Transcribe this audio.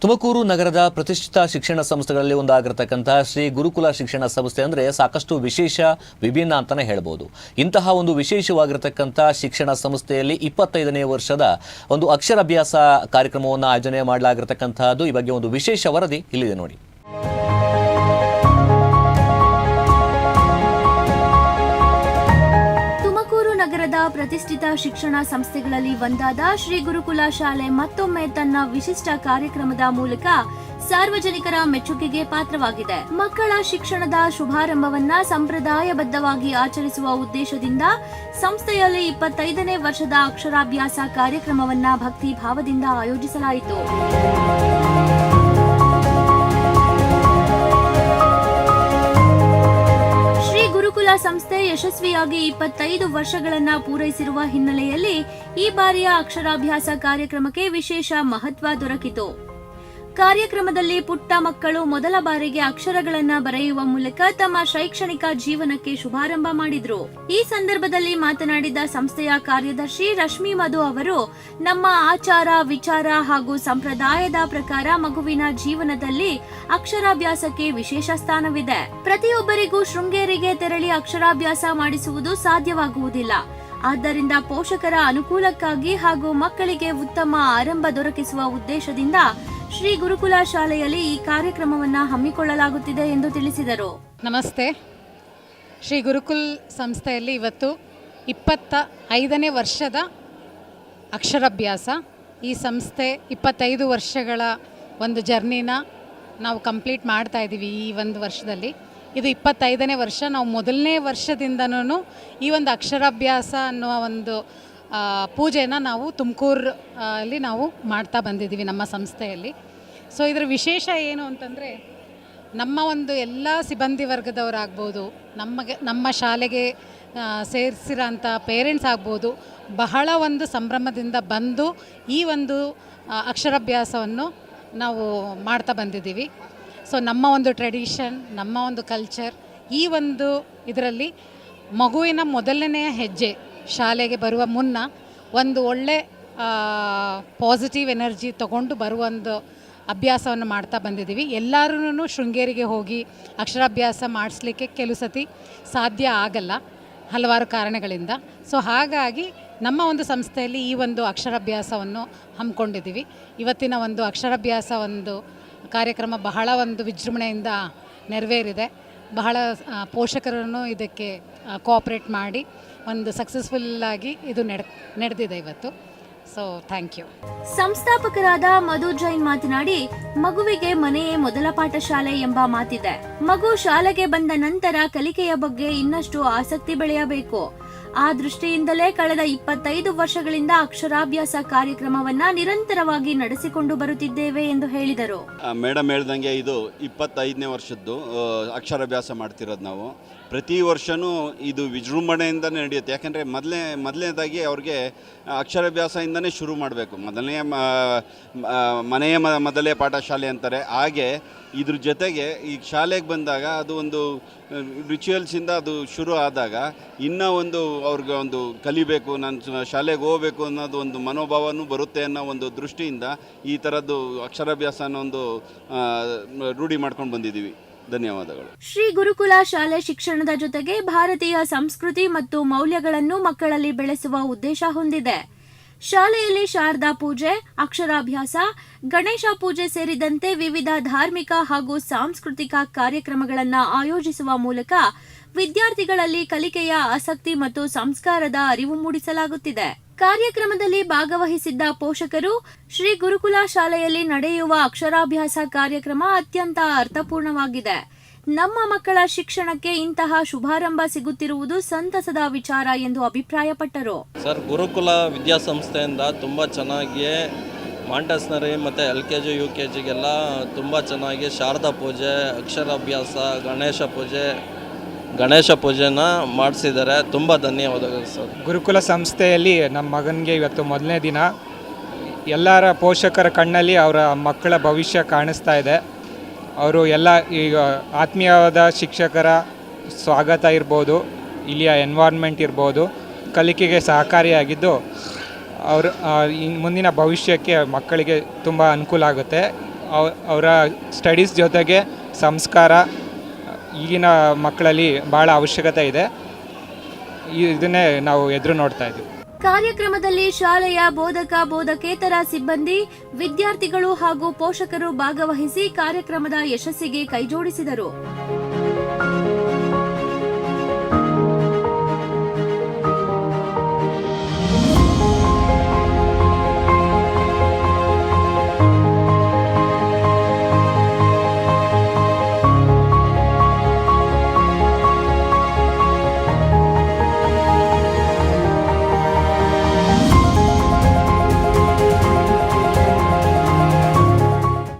ತುಮಕೂರು ನಗರದ ಪ್ರತಿಷ್ಠಿತ ಶಿಕ್ಷಣ ಸಂಸ್ಥೆಗಳಲ್ಲಿ ಒಂದಾಗಿರತಕ್ಕಂತಹ ಶ್ರೀ ಗುರುಕುಲ ಶಿಕ್ಷಣ ಸಂಸ್ಥೆ ಅಂದರೆ ಸಾಕಷ್ಟು ವಿಶೇಷ ವಿಭಿನ್ನ ಅಂತಾನೆ ಹೇಳ್ಬೋದು. ಇಂತಹ ಒಂದು ವಿಶೇಷವಾಗಿರತಕ್ಕಂಥ ಶಿಕ್ಷಣ ಸಂಸ್ಥೆಯಲ್ಲಿ 25ನೇ ವರ್ಷದ ಒಂದು ಅಕ್ಷರಾಭ್ಯಾಸ ಕಾರ್ಯಕ್ರಮವನ್ನು ಆಯೋಜನೆ ಮಾಡಲಾಗಿರತಕ್ಕಂತಹದ್ದು. ಈ ಬಗ್ಗೆ ಒಂದು ವಿಶೇಷ ವರದಿ ಇಲ್ಲಿದೆ ನೋಡಿ. ನಗರದ ಪ್ರತಿಷ್ಠಿತ ಶಿಕ್ಷಣ ಸಂಸ್ಥೆಗಳಲ್ಲಿ ಒಂದಾದ ಶ್ರೀ ಗುರುಕುಲ ಶಾಲೆ ಮತ್ತೊಮ್ಮೆ ತನ್ನ ವಿಶಿಷ್ಟ ಕಾರ್ಯಕ್ರಮದ ಮೂಲಕ ಸಾರ್ವಜನಿಕರ ಮೆಚ್ಚುಗೆಗೆ ಪಾತ್ರವಾಗಿದೆ. ಮಕ್ಕಳ ಶಿಕ್ಷಣದ ಶುಭಾರಂಭವನ್ನ ಸಂಪ್ರದಾಯಬದ್ಧವಾಗಿ ಆಚರಿಸುವ ಉದ್ದೇಶದಿಂದ ಸಂಸ್ಥೆಯಲ್ಲಿ 25ನೇ ವರ್ಷದ ಅಕ್ಷರಾಭ್ಯಾಸ ಕಾರ್ಯಕ್ರಮವನ್ನ ಭಕ್ತಿ ಭಾವದಿಂದ ಆಯೋಜಿಸಲಾಯಿತು. ಗುರುಕುಲ ಸಂಸ್ಥೆ ಯಶಸ್ವಿಯಾಗಿ 25 ವರ್ಷಗಳನ್ನ ಪೂರೈಸಿರುವ ಹಿನ್ನೆಲೆಯಲ್ಲಿ ಈ ಬಾರಿಯ ಅಕ್ಷರಾಭ್ಯಾಸ ಕಾರ್ಯಕ್ರಮಕ್ಕೆ ವಿಶೇಷ ಮಹತ್ವ ದೊರಕಿತು. ಕಾರ್ಯಕ್ರಮದಲ್ಲಿ ಪುಟ್ಟ ಮಕ್ಕಳು ಮೊದಲ ಬಾರಿಗೆ ಅಕ್ಷರಗಳನ್ನ ಬರೆಯುವ ಮೂಲಕ ತಮ್ಮ ಶೈಕ್ಷಣಿಕ ಜೀವನಕ್ಕೆ ಶುಭಾರಂಭ ಮಾಡಿದ್ರು. ಈ ಸಂದರ್ಭದಲ್ಲಿ ಮಾತನಾಡಿದ ಸಂಸ್ಥೆಯ ಕಾರ್ಯದರ್ಶಿ ರಶ್ಮಿ ಮಧು ಅವರು, ನಮ್ಮ ಆಚಾರ ವಿಚಾರ ಹಾಗೂ ಸಂಪ್ರದಾಯದ ಪ್ರಕಾರ ಮಗುವಿನ ಜೀವನದಲ್ಲಿ ಅಕ್ಷರಾಭ್ಯಾಸಕ್ಕೆ ವಿಶೇಷ ಸ್ಥಾನವಿದೆ. ಪ್ರತಿಯೊಬ್ಬರಿಗೂ ಶೃಂಗೇರಿಗೆ ತೆರಳಿ ಅಕ್ಷರಾಭ್ಯಾಸ ಮಾಡಿಸುವುದು ಸಾಧ್ಯವಾಗುವುದಿಲ್ಲ. ಆದ್ದರಿಂದ ಪೋಷಕರ ಅನುಕೂಲಕ್ಕಾಗಿ ಹಾಗೂ ಮಕ್ಕಳಿಗೆ ಉತ್ತಮ ಆರಂಭ ದೊರಕಿಸುವ ಉದ್ದೇಶದಿಂದ ಶ್ರೀ ಗುರುಕುಲ ಶಾಲೆಯಲ್ಲಿ ಈ ಕಾರ್ಯಕ್ರಮವನ್ನು ಹಮ್ಮಿಕೊಳ್ಳಲಾಗುತ್ತಿದೆ ಎಂದು ತಿಳಿಸಿದರು. ನಮಸ್ತೆ. ಶ್ರೀ ಗುರುಕುಲ್ ಸಂಸ್ಥೆಯಲ್ಲಿ ಇವತ್ತು 25ನೇ ವರ್ಷದ ಅಕ್ಷರಾಭ್ಯಾಸ. ಈ ಸಂಸ್ಥೆ 25 ವರ್ಷಗಳ ಒಂದು ಜರ್ನಿನ ನಾವು ಕಂಪ್ಲೀಟ್ ಮಾಡ್ತಾ ಇದ್ದೀವಿ. ಈ ಒಂದು ವರ್ಷದಲ್ಲಿ ಇದು 25ನೇ ವರ್ಷ. ನಾವು ಮೊದಲನೇ ವರ್ಷದಿಂದನೂ ಈ ಒಂದು ಅಕ್ಷರಾಭ್ಯಾಸ ಅನ್ನುವ ಒಂದು ಪೂಜೆನ ನಾವು ತುಮಕೂರು ಅಲ್ಲಿ ನಾವು ಮಾಡ್ತಾ ಬಂದಿದ್ದೀವಿ ನಮ್ಮ ಸಂಸ್ಥೆಯಲ್ಲಿ. ಸೊ ಇದರ ವಿಶೇಷ ಏನು ಅಂತಂದರೆ, ನಮ್ಮ ಒಂದು ಎಲ್ಲ ಸಿಬ್ಬಂದಿ ವರ್ಗದವರಾಗ್ಬೋದು, ನಮ್ಮ ಶಾಲೆಗೆ ಸೇರಿಸಿರೋಂಥ ಪೇರೆಂಟ್ಸ್ ಆಗ್ಬೋದು, ಬಹಳ ಒಂದು ಸಂಭ್ರಮದಿಂದ ಬಂದು ಈ ಒಂದು ಅಕ್ಷರಾಭ್ಯಾಸವನ್ನು ನಾವು ಮಾಡ್ತಾ ಬಂದಿದ್ದೀವಿ. ಸೊ ನಮ್ಮ ಒಂದು ಟ್ರೆಡಿಷನ್, ನಮ್ಮ ಒಂದು ಕಲ್ಚರ್, ಈ ಒಂದು ಇದರಲ್ಲಿ ಮಗುವಿನ ಮೊದಲನೆಯ ಹೆಜ್ಜೆ ಶಾಲೆಗೆ ಬರುವ ಮುನ್ನ ಒಂದು ಒಳ್ಳೆ ಪಾಸಿಟಿವ್ ಎನರ್ಜಿ ತಗೊಂಡು ಬರುವೊಂದು ಅಭ್ಯಾಸವನ್ನು ಮಾಡ್ತಾ ಬಂದಿದ್ದೀವಿ. ಎಲ್ಲರೂ ಶೃಂಗೇರಿಗೆ ಹೋಗಿ ಅಕ್ಷರಾಭ್ಯಾಸ ಮಾಡಿಸ್ಲಿಕ್ಕೆ ಕೆಲವು ಸತಿ ಸಾಧ್ಯ ಆಗಲ್ಲ, ಹಲವಾರು ಕಾರಣಗಳಿಂದ. ಸೊ ಹಾಗಾಗಿ ನಮ್ಮ ಒಂದು ಸಂಸ್ಥೆಯಲ್ಲಿ ಈ ಒಂದು ಅಕ್ಷರಾಭ್ಯಾಸವನ್ನು ಹಮ್ಮಿಕೊಂಡಿದ್ದೀವಿ. ಇವತ್ತಿನ ಒಂದು ಅಕ್ಷರಾಭ್ಯಾಸ ಒಂದು ಕಾರ್ಯಕ್ರಮ ಬಹಳ ಒಂದು ವಿಜೃಂಭಣೆಯಿಂದ ನೆರವೇರಿದೆ. ಬಹಳ ಪೋಷಕರನ್ನು ಇದಕ್ಕೆ ಕೋಆಪ್ರೇಟ್ ಮಾಡಿ ಒಂದು ಸಕ್ಸಸ್ಫುಲ್ಲಾಗಿ ಇದು ನಡೆದಿದೆ ಇವತ್ತು. So thank you. ಸಂಸ್ಥಾಪಕರಾದ ಮಧು ಜೈನ್ ಮಾತನಾಡಿ, ಮಗುವಿಗೆ ಮನೆಯೇ ಮೊದಲ ಪಾಠಶಾಲೆ ಎಂಬ ಮಾತಿದೆ. ಮಗು ಶಾಲೆಗೆ ಬಂದ ನಂತರ ಕಲಿಕೆಯ ಬಗ್ಗೆ ಇನ್ನಷ್ಟು ಆಸಕ್ತಿ ಬೆಳೆಯಬೇಕು. ಆ ದೃಷ್ಟಿಯಿಂದಲೇ ಕಳೆದ 25 ವರ್ಷಗಳಿಂದ ಅಕ್ಷರಾಭ್ಯಾಸ ಕಾರ್ಯಕ್ರಮವನ್ನ ನಿರಂತರವಾಗಿ ನಡೆಸಿಕೊಂಡು ಬರುತ್ತಿದ್ದೇವೆ ಎಂದು ಹೇಳಿದರು. ಮೇಡಮ್ ಹೇಳ್ದಂಗೆ ಇದು 25ನೇ ವರ್ಷದ್ದು ಅಕ್ಷರಾಭ್ಯಾಸ ಮಾಡ್ತಿರೋದು ನಾವು. ಪ್ರತಿ ವರ್ಷವೂ ಇದು ವಿಜೃಂಭಣೆಯಿಂದ ನಡೆಯುತ್ತೆ. ಯಾಕೆಂದರೆ ಮೊದಲನೇದಾಗಿ ಅವ್ರಿಗೆ ಅಕ್ಷರಾಭ್ಯಾಸದಿಂದನೇ ಶುರು ಮಾಡಬೇಕು. ಮನೆಯ ಮೊದಲೇ ಪಾಠಶಾಲೆ ಅಂತಾರೆ. ಹಾಗೆ ಇದ್ರ ಜೊತೆಗೆ ಈ ಶಾಲೆಗೆ ಬಂದಾಗ ಅದು ಒಂದು ರಿಚುವಲ್ಸಿಂದ ಅದು ಶುರು ಆದಾಗ ಇನ್ನೂ ಒಂದು ಅವ್ರಿಗೆ ಒಂದು ಕಲಿಬೇಕು, ನಾನು ಶಾಲೆಗೆ ಹೋಗಬೇಕು ಅನ್ನೋದು ಒಂದು ಮನೋಭಾವನೂ ಬರುತ್ತೆ ಅನ್ನೋ ಒಂದು ದೃಷ್ಟಿಯಿಂದ ಈ ಥರದ್ದು ಅಕ್ಷರಾಭ್ಯಾಸ ಅನ್ನೋ ಒಂದು ರೂಢಿ ಮಾಡ್ಕೊಂಡು ಬಂದಿದ್ದೀವಿ. ಧನ್ಯವಾದಗಳು. ಶ್ರೀ ಗುರುಕುಲ ಶಾಲೆ ಶಿಕ್ಷಣದ ಜೊತೆಗೆ ಭಾರತೀಯ ಸಂಸ್ಕೃತಿ ಮತ್ತು ಮೌಲ್ಯಗಳನ್ನು ಮಕ್ಕಳಲ್ಲಿ ಬೆಳೆಸುವ ಉದ್ದೇಶ ಹೊಂದಿದೆ. ಶಾಲೆಯಲ್ಲಿ ಶಾರದಾ ಪೂಜೆ, ಅಕ್ಷರಾಭ್ಯಾಸ, ಗಣೇಶ ಪೂಜೆ ಸೇರಿದಂತೆ ವಿವಿಧ ಧಾರ್ಮಿಕ ಹಾಗೂ ಸಾಂಸ್ಕೃತಿಕ ಕಾರ್ಯಕ್ರಮಗಳನ್ನು ಆಯೋಜಿಸುವ ಮೂಲಕ ವಿದ್ಯಾರ್ಥಿಗಳಲ್ಲಿ ಕಲಿಕೆಯ ಆಸಕ್ತಿ ಮತ್ತು ಸಂಸ್ಕಾರದ ಅರಿವು ಮೂಡಿಸಲಾಗುತ್ತಿದೆ. ಕಾರ್ಯಕ್ರಮದಲ್ಲಿ ಭಾಗವಹಿಸಿದ್ದ ಪೋಷಕರು, ಶ್ರೀ ಗುರುಕುಲ ಶಾಲೆಯಲ್ಲಿ ನಡೆಯುವ ಅಕ್ಷರಾಭ್ಯಾಸ ಕಾರ್ಯಕ್ರಮ ಅತ್ಯಂತ ಅರ್ಥಪೂರ್ಣವಾಗಿದೆ. ನಮ್ಮ ಮಕ್ಕಳ ಶಿಕ್ಷಣಕ್ಕೆ ಇಂತಹ ಶುಭಾರಂಭ ಸಿಗುತ್ತಿರುವುದು ಸಂತಸದ ವಿಚಾರ ಎಂದು ಅಭಿಪ್ರಾಯಪಟ್ಟರು. ಸರ್, ಗುರುಕುಲ ವಿದ್ಯಾಸಂಸ್ಥೆಯಿಂದ ತುಂಬ ಚೆನ್ನಾಗಿ ಮಾಂಟೆಸರಿ ಮತ್ತು LKG UKGಗೆಲ್ಲ ತುಂಬ ಚೆನ್ನಾಗಿ ಶಾರದಾ ಪೂಜೆ, ಅಕ್ಷರಾಭ್ಯಾಸ, ಗಣೇಶ ಪೂಜೆನ ಮಾಡಿಸಿದ್ದಾರೆ. ತುಂಬ ಧನ್ಯವಾದಗಳು ಸರ್. ಗುರುಕುಲ ಸಂಸ್ಥೆಯಲ್ಲಿ ನಮ್ಮ ಮಗನಿಗೆ ಇವತ್ತು ಮೊದಲನೇ ದಿನ. ಎಲ್ಲರ ಪೋಷಕರ ಕಣ್ಣಲ್ಲಿ ಅವರ ಮಕ್ಕಳ ಭವಿಷ್ಯ ಕಾಣಿಸ್ತಾ ಇದೆ. ಅವರು ಎಲ್ಲ ಈಗ ಆತ್ಮೀಯವಾದ ಶಿಕ್ಷಕರ ಸ್ವಾಗತ ಇರ್ಬೋದು, ಇಲ್ಲಿಯ ಎನ್ವೈರ್ನ್ಮೆಂಟ್ ಇರ್ಬೋದು, ಕಲಿಕೆಗೆ ಸಹಕಾರಿಯಾಗಿದ್ದು ಅವರು ಮುಂದಿನ ಭವಿಷ್ಯಕ್ಕೆ ಮಕ್ಕಳಿಗೆ ತುಂಬ ಅನುಕೂಲ ಆಗುತ್ತೆ. ಅವರ ಸ್ಟಡೀಸ್ ಜೊತೆಗೆ ಸಂಸ್ಕಾರ ಈಗಿನ ಮಕ್ಕಳಲ್ಲಿ ಭಾಳ ಅವಶ್ಯಕತೆ ಇದೆ. ಇದನ್ನೇ ನಾವು ಎದುರು ನೋಡ್ತಾ ಇದ್ದೀವಿ. ಕಾರ್ಯಕ್ರಮದಲ್ಲಿ ಶಾಲೆಯ ಬೋಧಕ ಬೋಧಕೇತರ ಸಿಬ್ಬಂದಿ, ವಿದ್ಯಾರ್ಥಿಗಳು ಹಾಗೂ ಪೋಷಕರು ಭಾಗವಹಿಸಿ ಕಾರ್ಯಕ್ರಮದ ಯಶಸ್ಸಿಗೆ ಕೈಜೋಡಿಸಿದರು.